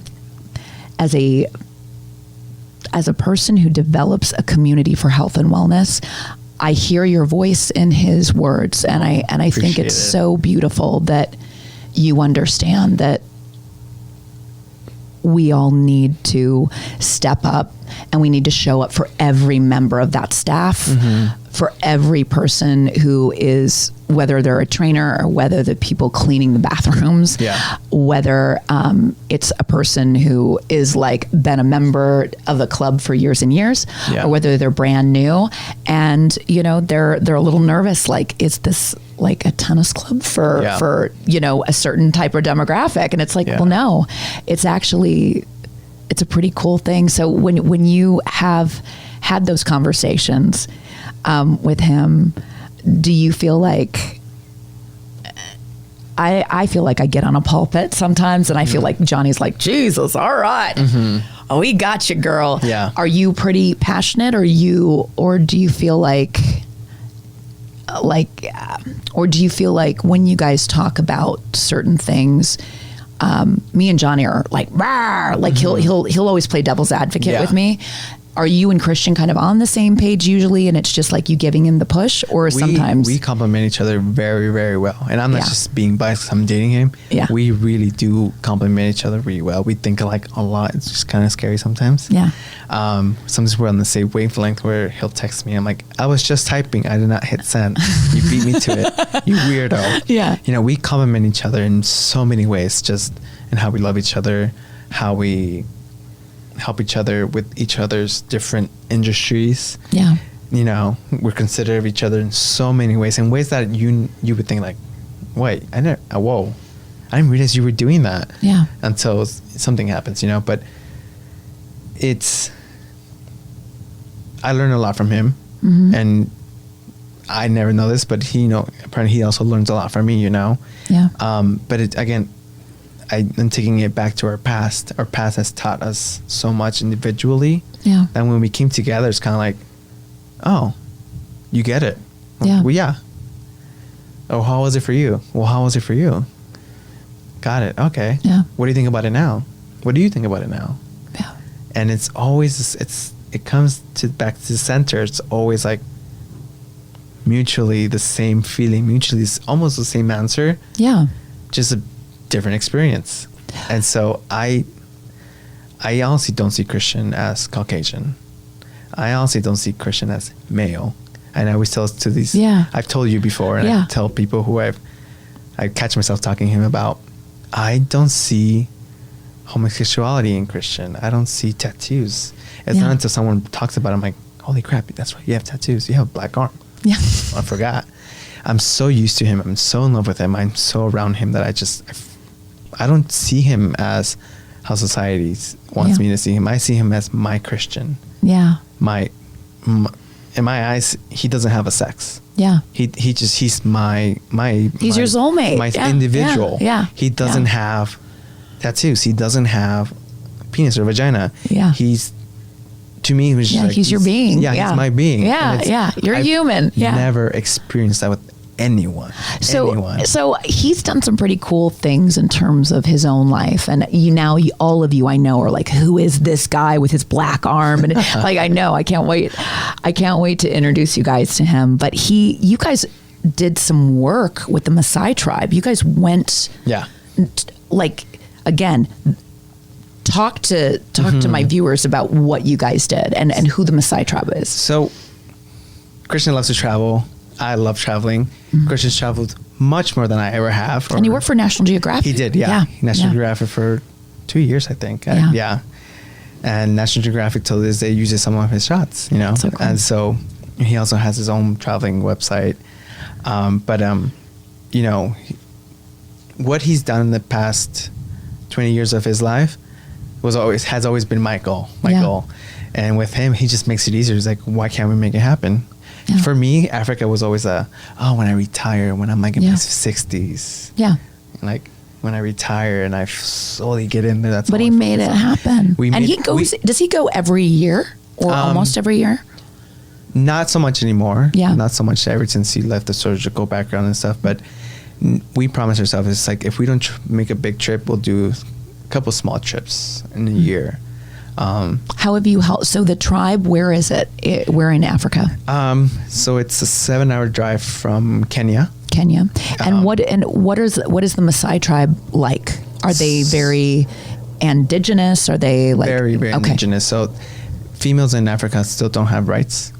person who develops a community for health and wellness. I hear your voice in his words, and I think it's so beautiful that you understand that we all need to step up, and we need to show up for every member of that staff, for every person who is, whether they're a trainer or whether the people cleaning the bathrooms, whether it's a person who is like been a member of the club for years and years, or whether they're brand new and they're a little nervous, like, is this like a tennis club for a certain type of demographic? And it's like, well, no, it's actually, it's a pretty cool thing. So when you have had those conversations with him, do you feel like, I feel like I get on a pulpit sometimes and I feel like Johnny's like, Jesus, all right. Oh, we got you, girl. Yeah. Are you pretty passionate, or do you feel like or do you feel like when you guys talk about certain things, me and Johnny are like, rawr, like he'll always play devil's advocate with me. Are you and Christian kind of on the same page usually, and it's just like you giving him the push, or sometimes we complement each other very, very well? And I'm not just being biased. I'm dating him. Yeah, we really do complement each other really well. We think alike a lot. It's just kind of scary sometimes. Yeah. Sometimes we're on the same wavelength where he'll text me. I'm like, I was just typing. I did not hit send. You beat me to it. You weirdo. Yeah. We complement each other in so many ways, just in how we love each other, how we help each other with each other's different industries. Yeah. We're considerate of each other in so many ways, in ways that you would think like, wait, I didn't realize you were doing that. Yeah. Until something happens, but I learned a lot from him, and I never know this, but apparently he also learns a lot from me, Yeah. But again, I'm taking it back to our past. Our past has taught us so much individually. Yeah. And when we came together, it's kind of like, oh, you get it. Yeah. Well, yeah. Oh, how was it for you? Well, how was it for you? Got it. Okay. Yeah. What do you think about it now? What do you think about it now? Yeah. And it's always, it comes back to the center. It's always like mutually the same feeling, mutually almost the same answer. Yeah. Just a different experience. And so I honestly don't see Christian as Caucasian. I honestly don't see Christian as male. And I always tell to these, I've told you before, and I tell people who I catch myself talking to him about, I don't see homosexuality in Christian. I don't see tattoos. It's not until someone talks about it, I'm like, holy crap, that's right, you have tattoos. You have a black arm. Yeah. I forgot. I'm so used to him. I'm so in love with him. I'm so around him that I don't see him as how society wants me to see him. I see him as my Christian. Yeah. In my eyes, he doesn't have a sex. Yeah. He's my he's your soulmate. My individual. Yeah. He doesn't have tattoos. He doesn't have penis or vagina. Yeah. To me, he's your being. Yeah, he's my being. Yeah, yeah. You're human. Yeah. Never experienced that with anyone. So he's done some pretty cool things in terms of his own life, and all of you I know are like, who is this guy with his black arm? And like, I know, I can't wait to introduce you guys to him. But you guys did some work with the Maasai tribe. You guys went, like, again, talk to my viewers about what you guys did and who the Maasai tribe is. So Christian loves to travel. I love traveling. Christian's traveled much more than I ever have. And he worked for National Geographic. He did, yeah. National Geographic for 2 years, I think. Yeah. And National Geographic till this day uses some of his shots, So cool. And so he also has his own traveling website. What he's done in the past 20 years of his life has always been my goal. And with him, he just makes it easier. He's like, why can't we make it happen? Yeah. For me, Africa was always when I retire, when I'm like in my 60s. Yeah. Like when I retire and I slowly get in there. But he made it happen. Does he go every year or almost every year? Not so much anymore. Yeah. Not so much ever since he left the surgical background and stuff. But we promised ourselves, it's like, if we don't make a big trip, we'll do a couple small trips in a year. How have you helped? So the tribe, where is it? Where in Africa? So it's a 7-hour drive from Kenya. And what is the Maasai tribe like? Are they very indigenous? Are they like very indigenous? So females in Africa still don't have rights,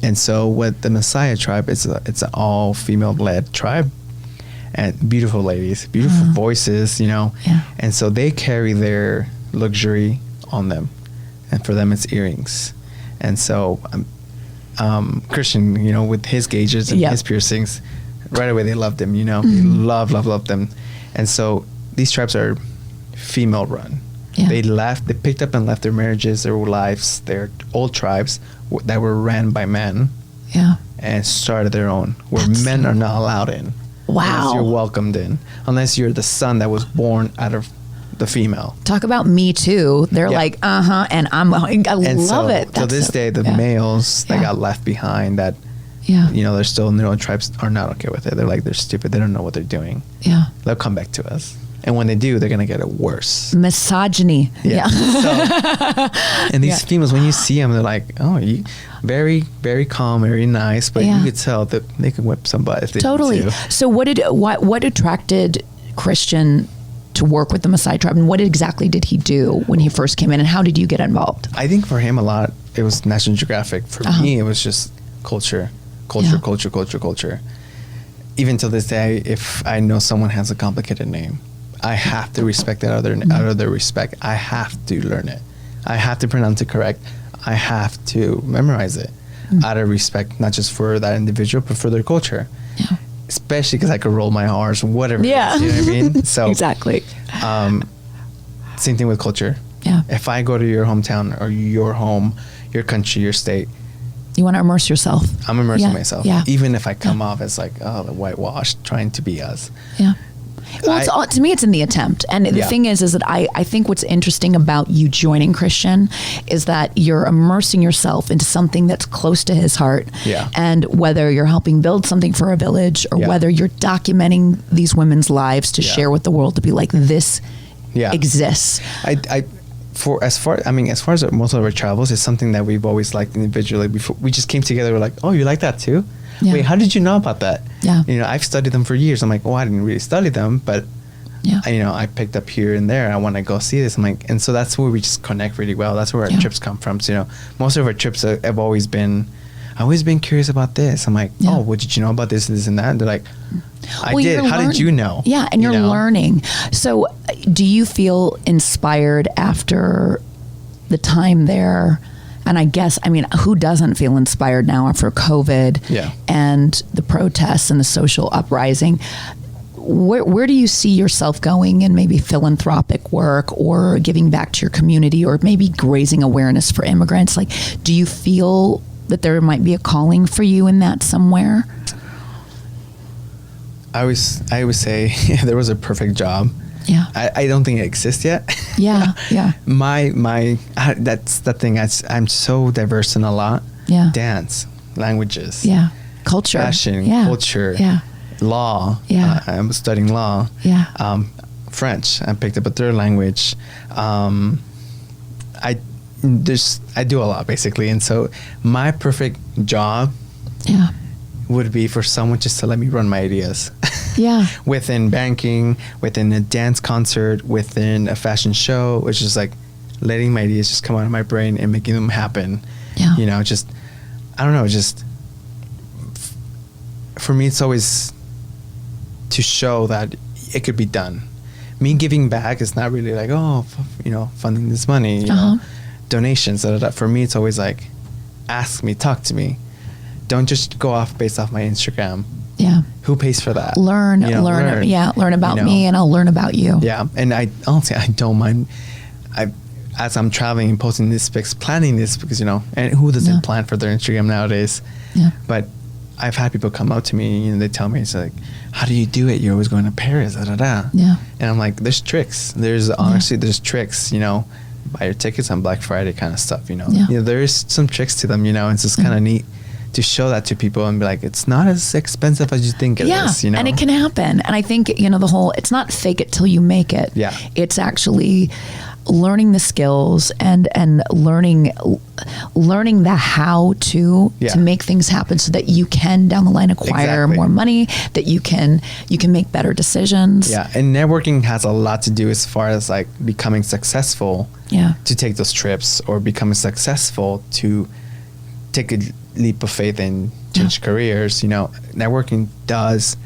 and so what the Maasai tribe is, it's an all female led tribe, and beautiful ladies, beautiful voices, and so they carry their luxury on them, and for them it's earrings. And so Christian, with his gauges and his piercings, right away they loved him. They love them. And so these tribes are female run. They picked up and left their marriages, their lives, their old tribes that were ran by men, and started their own, where men are not allowed in. Wow. Unless you're welcomed in, unless you're the son that was born out of the female. Talk about Me Too. They're like, and I love it. To this day, the males that got left behind, that they're still in their own tribes, are not okay with it. They're like, they're stupid. They don't know what they're doing. Yeah, they'll come back to us, and when they do, they're gonna get it worse. Misogyny. Yeah. So, and these females, when you see them, they're like, you very, very calm, very nice, but you could tell that they can whip somebody if they need to. So what attracted Christian to work with the Maasai tribe, and what exactly did he do when he first came in, and how did you get involved? I think for him a lot, it was National Geographic. For me, it was just culture. Even till this day, if I know someone has a complicated name, I have to respect that out of their respect. I have to learn it. I have to pronounce it correct. I have to memorize it out of respect, not just for that individual, but for their culture. Yeah. Especially because I could roll my R's, whatever. Yeah. You know what I mean? So exactly. Same thing with culture. Yeah. If I go to your hometown or your home, your country, your state, you want to immerse yourself. I'm immersing myself. Yeah. Even if I come off as like, the whitewashed, trying to be us. Yeah. Well, to me, it's in the attempt. And the thing is that I think what's interesting about you joining Christian is that you're immersing yourself into something that's close to his heart. Yeah. And whether you're helping build something for a village or whether you're documenting these women's lives to share with the world, to be like, this exists. As far as most of our travels, it's something that we've always liked individually. Before we just came together, we're like, oh, you like that too? Yeah. Wait, how did you know about that? Yeah. I've studied them for years. I'm like, I didn't really study them, but I picked up here and there. I want to go see this. I'm like, and so that's where we just connect really well. That's where our trips come from. So, most of our trips have always been, I've always been curious about this. I'm like, what did you know about this and that? And they're like, I did. How did you know? Yeah, and you're learning. So do you feel inspired after the time there? And I guess, who doesn't feel inspired now after COVID and the protests and the social uprising? Where do you see yourself going in maybe philanthropic work or giving back to your community or maybe raising awareness for immigrants? Like, do you feel that there might be a calling for you in that somewhere? I always say if there was a perfect job, I don't think it exists yet. Yeah. That's the thing. I'm so diverse in a lot. Yeah. Dance, languages. Yeah. culture, fashion, yeah. culture, yeah. law. Yeah. I'm studying law. Yeah. French. I picked up a third language. I do a lot basically, and so my perfect job Yeah. would be for someone just to let me run my ideas. Yeah. Within banking, within a dance concert, within a fashion show, which is like letting my ideas just come out of my brain and making them happen. Yeah. You know, just, I don't know, just for me, it's always to show that it could be done. Me giving back is not really like, funding this money, you know, donations. For me, it's always like, ask me, talk to me. Don't just go off based off my Instagram. Yeah. Who pays for that? Learn. Yeah. Learn about me and I'll learn about you. Yeah. And I honestly, I don't mind. As I'm traveling and posting these pics, planning this because, and who doesn't plan for their Instagram nowadays? Yeah. But I've had people come up to me and they tell me, it's like, how do you do it? You're always going to Paris, Yeah. And I'm like, there's tricks. There's tricks, buy your tickets on Black Friday kind of stuff, Yeah. There's some tricks to them, It's just kind of neat to show that to people and be like, it's not as expensive as you think it is, and it can happen. And I think, it's not fake it till you make it. Yeah. It's actually learning the skills and learning the how to make things happen so that you can down the line acquire more money, that you can make better decisions. Yeah. And networking has a lot to do as far as like becoming successful to take those trips, or becoming successful to take a leap of faith and change careers. Networking does,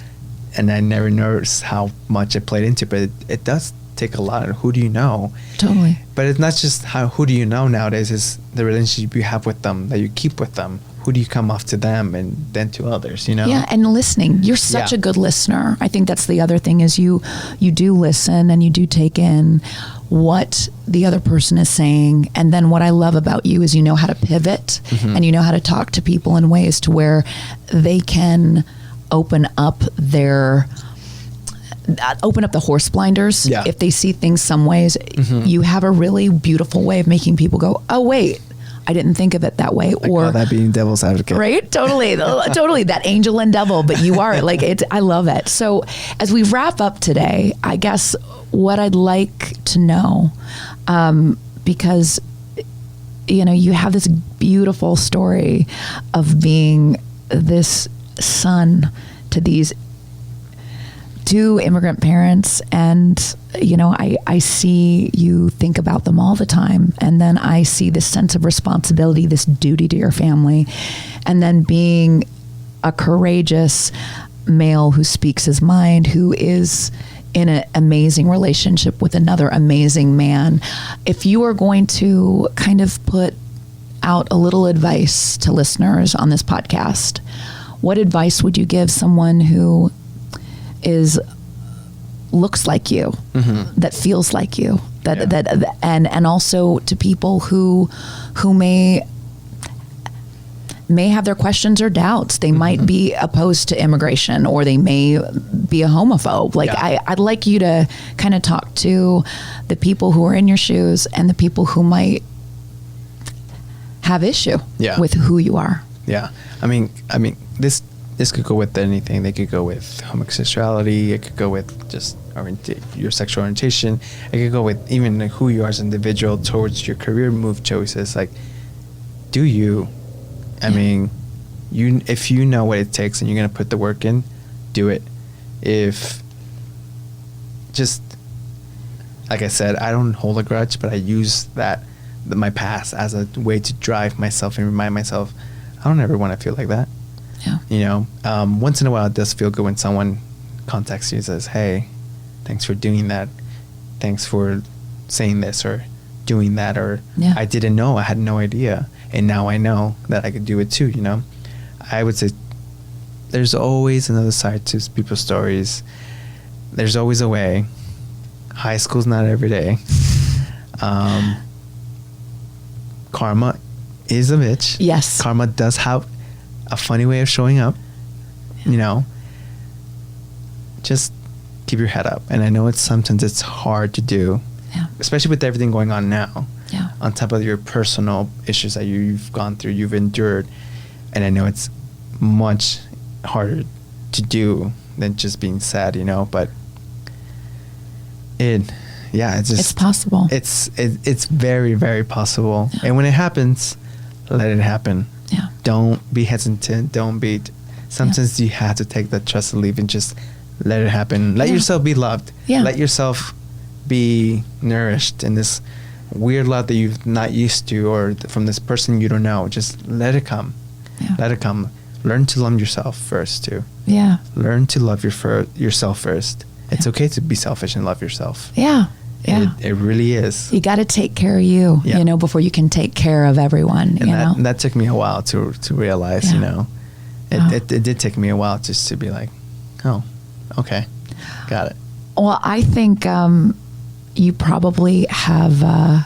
and I never noticed how much it played into, but it does take a lot. Who do you know? Totally. But it's not just who do you know nowadays, is the relationship you have with them, that you keep with them. Who do you come off to them and then to others, Yeah, and listening. You're such a good listener. I think that's the other thing, is you do listen and you do take in what the other person is saying. And then what I love about you is you know how to pivot, and you know how to talk to people in ways to where they can open up the horse blinders. If they see things some ways. You have a really beautiful way of making people go, oh wait, I didn't think of it that way. I call that being devil's advocate. Right? Totally. Totally. That angel and devil, but you are like it. I love it. So as we wrap up today, I guess what I'd like to know, because, you have this beautiful story of being this son to these two immigrant parents, and I see you think about them all the time, and then I see this sense of responsibility, this duty to your family, and then being a courageous male who speaks his mind, who is in an amazing relationship with another amazing man. If you are going to kind of put out a little advice to listeners on this podcast, what advice would you give someone who looks like you, that feels like you, and also to people who may have their questions or doubts. They might be opposed to immigration, or they may be a homophobe. I'd like you to kind of talk to the people who are in your shoes and the people who might have issue with who you are. Yeah. I mean, this could go with anything. They could go with homosexuality. It could go with just your sexual orientation. It could go with even who you are as an individual towards your career move choices. Like, do you? I mean, if you know what it takes and you're going to put the work in, do it. If just, like I said, I don't hold a grudge, but I use my past as a way to drive myself and remind myself, I don't ever want to feel like that. Yeah. Once in a while, it does feel good when someone contacts you and says, hey, thanks for doing that. Thanks for saying this or doing that. Or I didn't know. I had no idea. And now I know that I could do it too, I would say there's always another side to people's stories. There's always a way. High school's not every day. Karma is a bitch. Yes. Karma does have a funny way of showing up, just keep your head up. And I know sometimes it's hard to do, especially with everything going on now, on top of your personal issues that you've gone through, you've endured. And I know it's much harder to do than just being sad, you know. But it's just, it's possible. It's very, very possible. Yeah. And when it happens, let it happen. Yeah. Don't be hesitant. Sometimes you have to take the trust and leave and just let it happen. Let yourself be loved. Yeah. Let yourself be nourished in this weird love that you're not used to, or from this person you don't know. Just let it come. Yeah. Let it come. Learn to love yourself first too. Yeah. Learn to love yourself first. It's okay to be selfish and love yourself. Yeah. Yeah. It really is. You got to take care of you, you know, before you can take care of everyone, and you know. That took me a while to realize, you know. It did take me a while just to be like, oh, okay, got it. Well, I think you probably have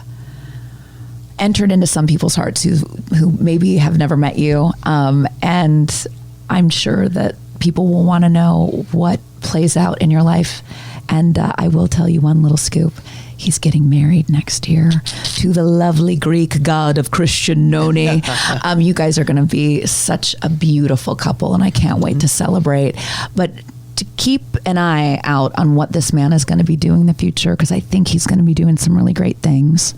entered into some people's hearts who maybe have never met you, and I'm sure that people will want to know what plays out in your life. And I will tell you one little scoop. He's getting married next year to the lovely Greek god of Christian Noni. You guys are going to be such a beautiful couple, and I can't wait to celebrate. But to keep an eye out on what this man is going to be doing in the future, because I think he's going to be doing some really great things.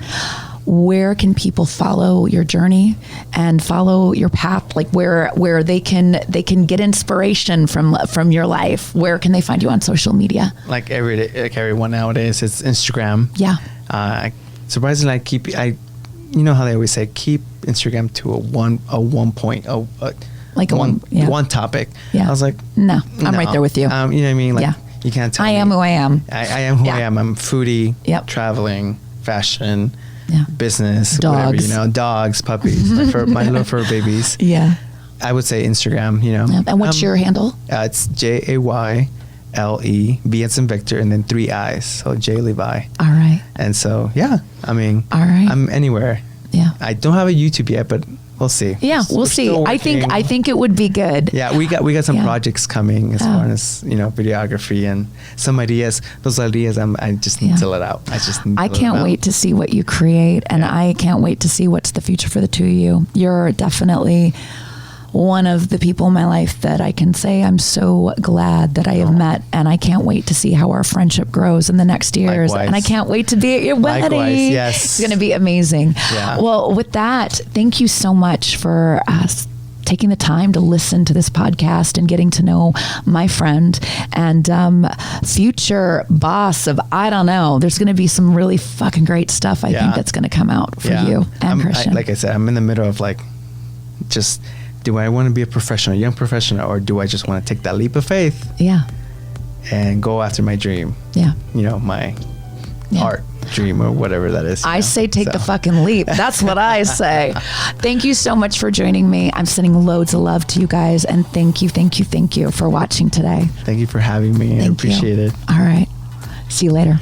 Where can people follow your journey and follow your path? Like where they can get inspiration from your life. Where can they find you on social media? Like everyone nowadays, it's Instagram. Yeah. Surprisingly, you know how they always say, keep Instagram to one topic. Yeah. I was like, no, I'm right there with you. You know what I mean? Like, you can't tell I me. am who I am. I am who I am. I'm foodie, traveling, fashion, business, dogs. whatever, you know, dogs, puppies, my little fur babies. Yeah. I would say Instagram, you know. And what's your handle? It's JAYLE, V as in Victor, and then 3 I's. So J Levi. All right. And so, I mean, all right. I'm anywhere. Yeah. I don't have a YouTube yet, but we'll see. Yeah, we'll see. I think it would be good. Yeah, we got some projects coming as far as, you know, videography and some ideas. Those ideas I just need to let out. I can't wait to see what you create, and I can't wait to see what's the future for the two of you. You're definitely one of the people in my life that I can say I'm so glad that I have met, and I can't wait to see how our friendship grows in the next years. Likewise. And I can't wait to be at your wedding. Likewise, yes. It's going to be amazing. Yeah. Well, with that, thank you so much for taking the time to listen to this podcast and getting to know my friend and future boss of, I don't know, there's going to be some really fucking great stuff I think that's going to come out for you and Christian. Like I said, I'm in the middle of like, just, do I want to be a young professional, or do I just want to take that leap of faith? Yeah. And go after my dream? Yeah. You know, my art dream or whatever that is. I say take the fucking leap. That's what I say. Thank you so much for joining me. I'm sending loads of love to you guys, and thank you for watching today. Thank you for having me. I appreciate it. All right. See you later.